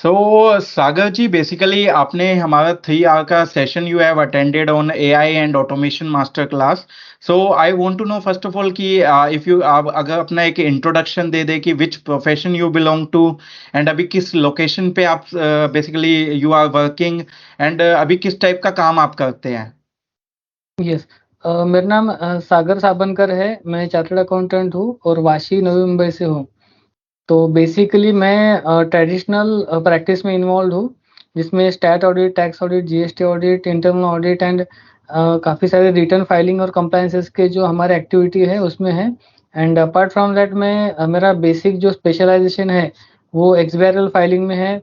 सो सागर जी, basically आपने हमारा 3 hour का session you have attended on AI and automation master class. So I want to know first of all कि if you आप अगर अपना एक इंट्रोडक्शन दे दे कि which profession you belong to and अभी किस लोकेशन पे आप basically you are working and अभी किस टाइप का काम आप करते हैं। यस। मेरा नाम सागर साबनकर है। मैं चार्टर्ड अकाउंटेंट हूँ और वाशी, नवी मुंबई से हूँ। तो बेसिकली मैं ट्रेडिशनल प्रैक्टिस में इन्वॉल्व हूँ, जिसमें stat audit, tax audit, GST audit, internal audit and काफ़ी सारे रिटर्न फाइलिंग और कंप्लायंसेस के जो हमारे एक्टिविटी है उसमें है। एंड अपार्ट फ्रॉम दैट मैं मेरा बेसिक जो स्पेशलाइजेशन है वो एक्सबीआरएल फाइलिंग में है।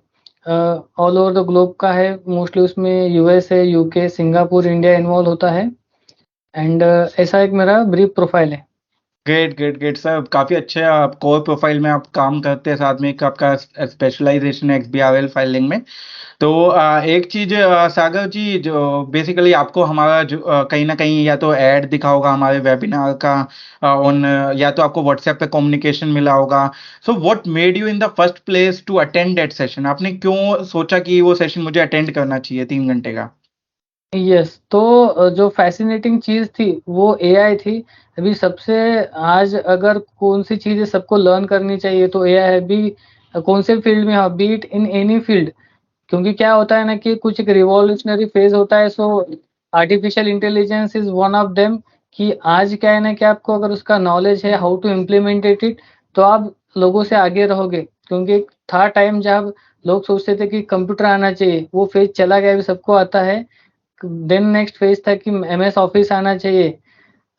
ऑल ओवर द ग्लोब का है, मोस्टली उसमें यूएस है, यूके, सिंगापुर, इंडिया इन्वॉल्व होता है। एंड ऐसा एक मेरा ब्रीफ प्रोफाइल है। ग्रेट ग्रेट ग्रेट सर, काफ़ी अच्छे आप कोर प्रोफाइल में आप काम करते हैं, साथ में एक आपका स्पेशलाइजेशन है एक्सबीआरएल फाइलिंग में। तो एक चीज सागर जी, जो बेसिकली आपको हमारा जो कहीं ना कहीं या तो ऐड दिखा होगा हमारे वेबिनार का ऑन, या तो आपको व्हाट्सएप पे कम्युनिकेशन मिला होगा। So what made you in the first place to attend that session? आपने क्यों सोचा कि वो सेशन मुझे अटेंड करना चाहिए 3 घंटे का? यस, तो जो फ़ैसिनेटिंग चीज़ थी वो एआई थी। अभी सबसे आज अगर कौन-सी चीज़ें सबको लर्न करनी चाहिए तो एआई है। अभी कौन से फ़ील्ड में हो, B it in any field. क्योंकि क्या होता है ना कि कुछ एक रिवॉल्यूशनरी फ़ेज़ होता है, so artificial intelligence is one of them. कि आज क्या है ना कि आपको अगर उसका नॉलेज है हाउ टू इम्प्लीमेंट इट, तो आप लोगों से आगे रहोगे। क्योंकि एक था टाइम जब लोग सोचते थे कि कंप्यूटर आना चाहिए, वो फ़ेज़ चला गया, अभी सबको आता है। देन नेक्स्ट फेज था कि एमएस ऑफिस आना चाहिए।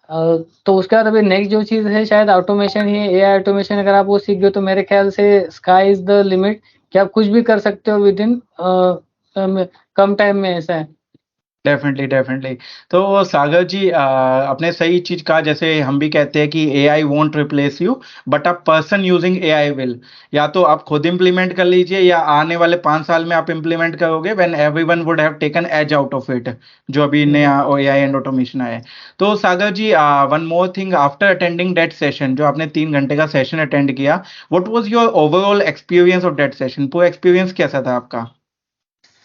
तो उसके बाद अभी नेक्स्ट जो चीज़ है शायद ऑटोमेशन ही है, एआई ऑटोमेशन। अगर आप वो सीख गए तो मेरे ख्याल से स्काई इज़ द लिमिट, कि आप कुछ भी कर सकते हो विद इन कम टाइम में, ऐसा है। Definitely definitely. तो सागर जी, आपने सही चीज कहा, जैसे हम भी कहते हैं कि AI won't replace you but a person using AI will. या तो आप खुद इंप्लीमेंट कर लीजिए या आने वाले 5 साल में आप इंप्लीमेंट करोगे when everyone would have taken edge out of it, जो अभी यस। नया एआई एंड ऑटोमेशन आया है। तो Sagar ji, one more thing, after attending that session, जो आपने 3 घंटे का सेशन अटेंड किया, what was your overall experience of that session? पूरा एक्सपीरियंस कैसा था आपका?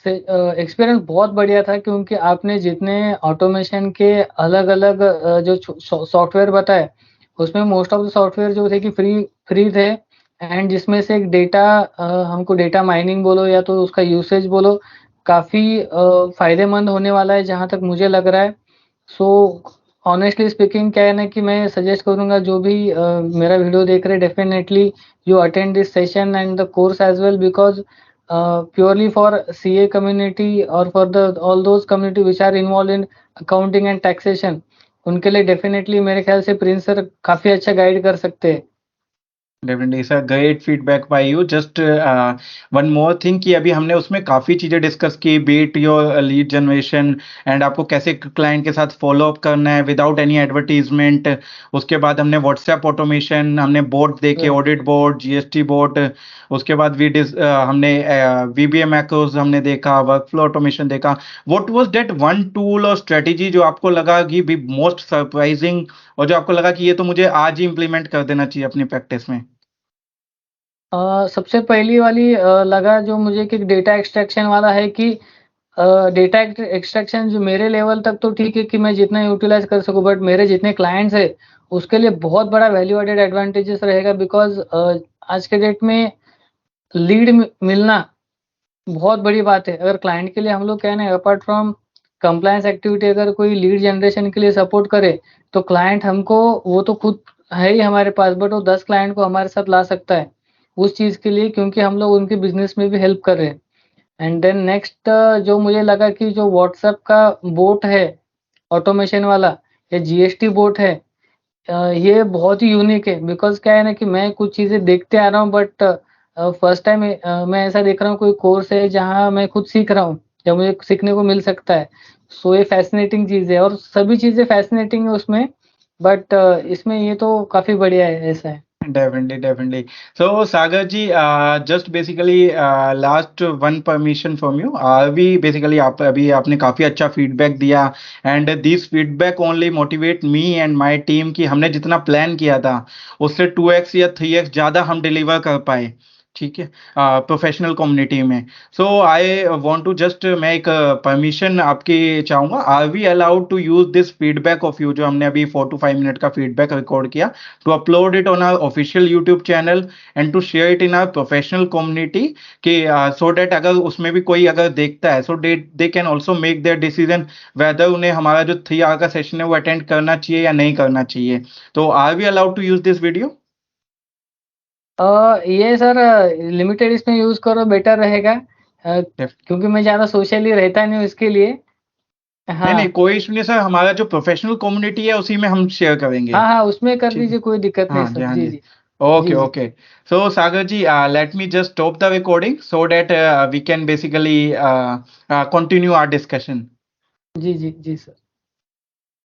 से एक्सपीरियंस बहुत बढ़िया था, क्योंकि आपने जितने ऑटोमेशन के अलग-अलग जो सॉफ्टवेयर बताए, उसमें मोस्ट ऑफ द सॉफ्टवेयर जो थे कि फ्री फ्री थे। एंड जिसमें से एक डेटा, हमको डेटा माइनिंग बोलो या तो उसका यूसेज बोलो, काफ़ी फ़ायदेमंद होने वाला है जहाँ तक मुझे लग रहा है। सो ऑनेस्टली स्पीकिंग क्या है ना कि मैं सजेस्ट करूँगा जो भी मेरा वीडियो देख रहे हैं, definitely you attend this session and the course as well, because purely for CA community or for the all those community which are involved in accounting and taxation, उनके लिए डेफिनेटली मेरे ख्याल से प्रिंस सर काफ़ी अच्छा guide कर सकते हैं। Definitely sir, great feedback by you. Just one more thing कि अभी हमने उसमें काफ़ी चीज़ें डिस्कस की, beat your lead generation and आपको कैसे क्लाइंट के साथ फॉलो अप करना है विदाउट एनी एडवर्टीजमेंट। उसके बाद हमने व्हाट्सएप ऑटोमेशन, हमने बोर्ड देखे, right. Audit board, GST board. उसके बाद हमने वीबीए मैक्रोज हमने देखा, वर्कफ्लो ऑटोमेशन देखा। What was that one tool और स्ट्रेटेजी जो आपको लगा कि भी मोस्ट सरप्राइजिंग, और जो आपको लगा कि ये तो मुझे आज ही इंप्लीमेंट कर देना चाहिए अपनी प्रैक्टिस में? सबसे पहली वाली लगा जो मुझे कि डेटा एक्सट्रैक्शन वाला है कि डेटा एक्सट्रैक्शन जो मेरे लेवल तक तो ठीक है कि मैं जितना यूटिलाइज़ कर सकूँ, बट मेरे जितने क्लाइंट्स हैं, उसके लिए बहुत बड़ा वैल्यू एडेड एडवांटेजेस रहेगा। बिकॉज़ आज के डेट में लीड मिलना बहुत बड़ी बात है। अगर क्लाइंट के लिए हम लोग क्या है ना, अपार्ट फ्रॉम कंप्लायंस एक्टिविटी, अगर कोई लीड जनरेशन के लिए सपोर्ट करे, तो क्लाइंट हमको, वो तो खुद है ही हमारे पास, बट वो 10 क्लाइंट को हमारे साथ ला सकता है उस चीज़ के लिए, क्योंकि हम लोग उनके बिज़नेस में भी हेल्प कर रहे हैं। एंड देन नेक्स्ट जो मुझे लगा कि जो व्हाट्सएप का बोट है ऑटोमेशन वाला, या जीएसटी बोट है, ये बहुत ही यूनिक है। बिकॉज़ क्या है ना कि मैं कुछ चीज़ें देखते आ रहा हूँ, बट फर्स्ट टाइम मैं ऐसा देख रहा हूँ कोई कोर्स है जहाँ मैं खुद सीख रहा हूँ या मुझे सीखने को मिल सकता है। सो ये फ़ैसिनेटिंग चीज़ है और सभी चीज़ें फ़ैसिनेटिंग है उसमें, बट इसमें ये तो काफ़ी बढ़िया है, ऐसा है। Definitely, definitely. So, Sagar ji, just basically last one permission from you. अभी basically आप अभी आपने काफी अच्छा फीडबैक दिया and this feedback only motivate me and my team कि हमने जितना प्लान किया था उससे 2x या 3x ज्यादा हम डिलीवर कर पाए। ठीक है, प्रोफेशनल कम्युनिटी में। So I want to just मैं एक परमिशन आपकी चाहूंगा, are we allowed to use this feedback of you, जो हमने अभी 4 to 5 मिनट का फीडबैक रिकॉर्ड किया, to upload it on our official YouTube channel and to share it in our professional community, कि सो दैट अगर उसमें भी कोई अगर देखता है, so they can also make their decision whether उन्हें हमारा जो 3 आवर का सेशन है वो अटेंड करना चाहिए या नहीं करना चाहिए। तो are we allowed to use this video? ये सर लिमिटेड इसमें यूज़ करो बेटर रहेगा, क्योंकि मैं ज़्यादा सोशली रहता नहीं हूँ इसके लिए। नहीं नहीं, हाँ, कोई इशू नहीं सर, हमारा जो प्रोफेशनल कम्युनिटी है उसी में हम शेयर करेंगे। हाँ, हाँ, उसमें कर ठीक है, दीजिए, कोई दिक्कत नहीं हाँ जी, सर। हाँ जी, जी। जी। ओके जी, जी। Okay. So Sagar ji, let me just stop the recording so that we can basically continue our discussion. जी, जी, जी सर।